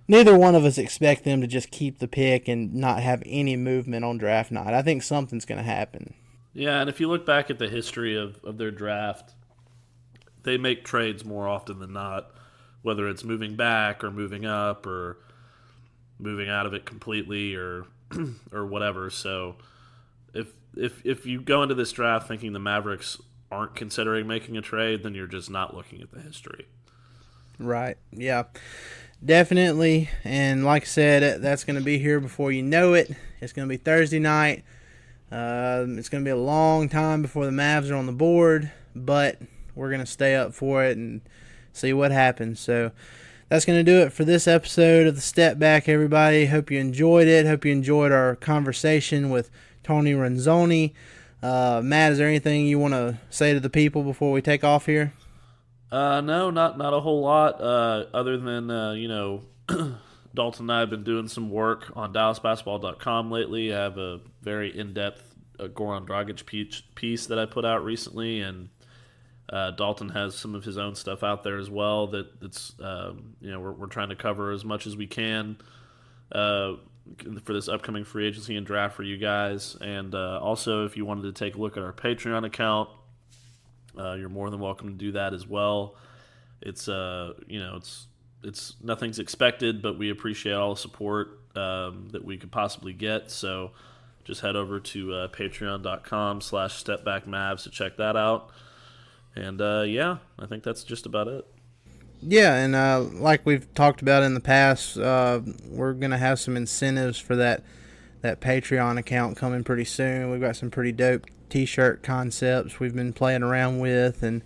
neither one of us expect them to just keep the pick and not have any movement on draft night. I think something's going to happen. Yeah, and if you look back at the history of their draft, they make trades more often than not, whether it's moving back or moving up or moving out of it completely or whatever. So if you go into this draft thinking the Mavericks aren't considering making a trade, then you're just not looking at the history. Right. Yeah, definitely. And like I said, that's going to be here before you know it. It's going to be Thursday night. It's going to be a long time before the Mavs are on the board, but we're going to stay up for it and see what happens. So that's going to do it for this episode of the Step Back, everybody. Hope you enjoyed it. Hope you enjoyed our conversation with Tony Ronzone. Matt, is there anything you want to say to the people before we take off here? No, not a whole lot. Other than Dalton and I have been doing some work on DallasBasketball.com lately. I have a very in-depth Goran Dragic piece that I put out recently, and Dalton has some of his own stuff out there as well. That's we're trying to cover as much as we can for this upcoming free agency and draft for you guys. And also, if you wanted to take a look at our Patreon account, you're more than welcome to do that as well. It's it's nothing's expected, but we appreciate all the support that we could possibly get. So just head over to patreon.com/stepbackmavs to check that out. And I think that's just about it. Yeah, and like we've talked about in the past, we're going to have some incentives for that Patreon account coming pretty soon. We've got some pretty dope T-shirt concepts we've been playing around with, and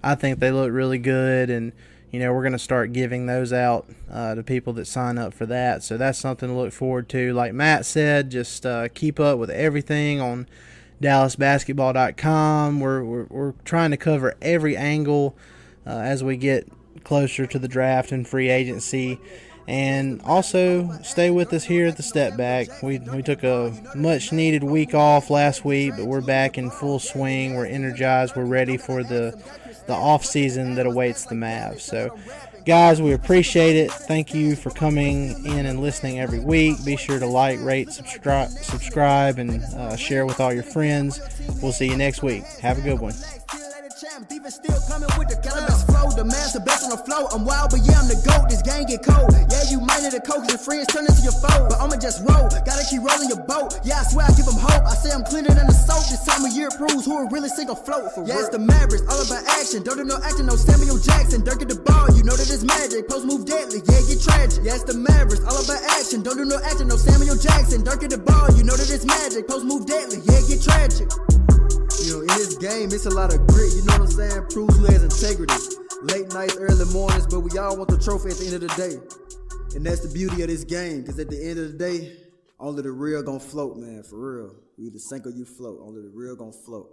I think they look really good. And we're going to start giving those out to people that sign up for that. So that's something to look forward to. Like Matt said, just keep up with everything on DallasBasketball.com. We're trying to cover every angle as we get closer to the draft and free agency. And also stay with us here at the Step Back. We took a much-needed week off last week, but we're back in full swing. We're energized. We're ready for the off-season that awaits the Mavs. So, guys, we appreciate it. Thank you for coming in and listening every week. Be sure to like, rate, subscribe, and share with all your friends. We'll see you next week. Have a good one. Even still coming with the cannabis flow. The man's the best on the flow. I'm wild, but yeah, I'm the GOAT. This game get cold. Yeah, you might need a coach and friends turn into your foe. But I'ma just roll. Gotta keep rolling your boat. Yeah, I swear I give them hope. I say I'm cleaner than the soap. This time of year proves who will really sink or float. For yeah, real. It's the Mavericks, all about action. Don't do no acting, no Samuel Jackson. Dirk at the ball, you know that it's magic. Post move deadly, yeah, get tragic. Yeah, it's the Mavericks, all about action. Don't do no acting, no Samuel Jackson. Dirk at the ball, you know that it's magic. Post move deadly, yeah, get tragic. In this game, it's a lot of grit, you know what I'm saying? Proves who has integrity. Late nights, early mornings, but we all want the trophy at the end of the day. And that's the beauty of this game, because at the end of the day, only the real gonna float, man, for real. You either sink or you float. Only the real gonna float.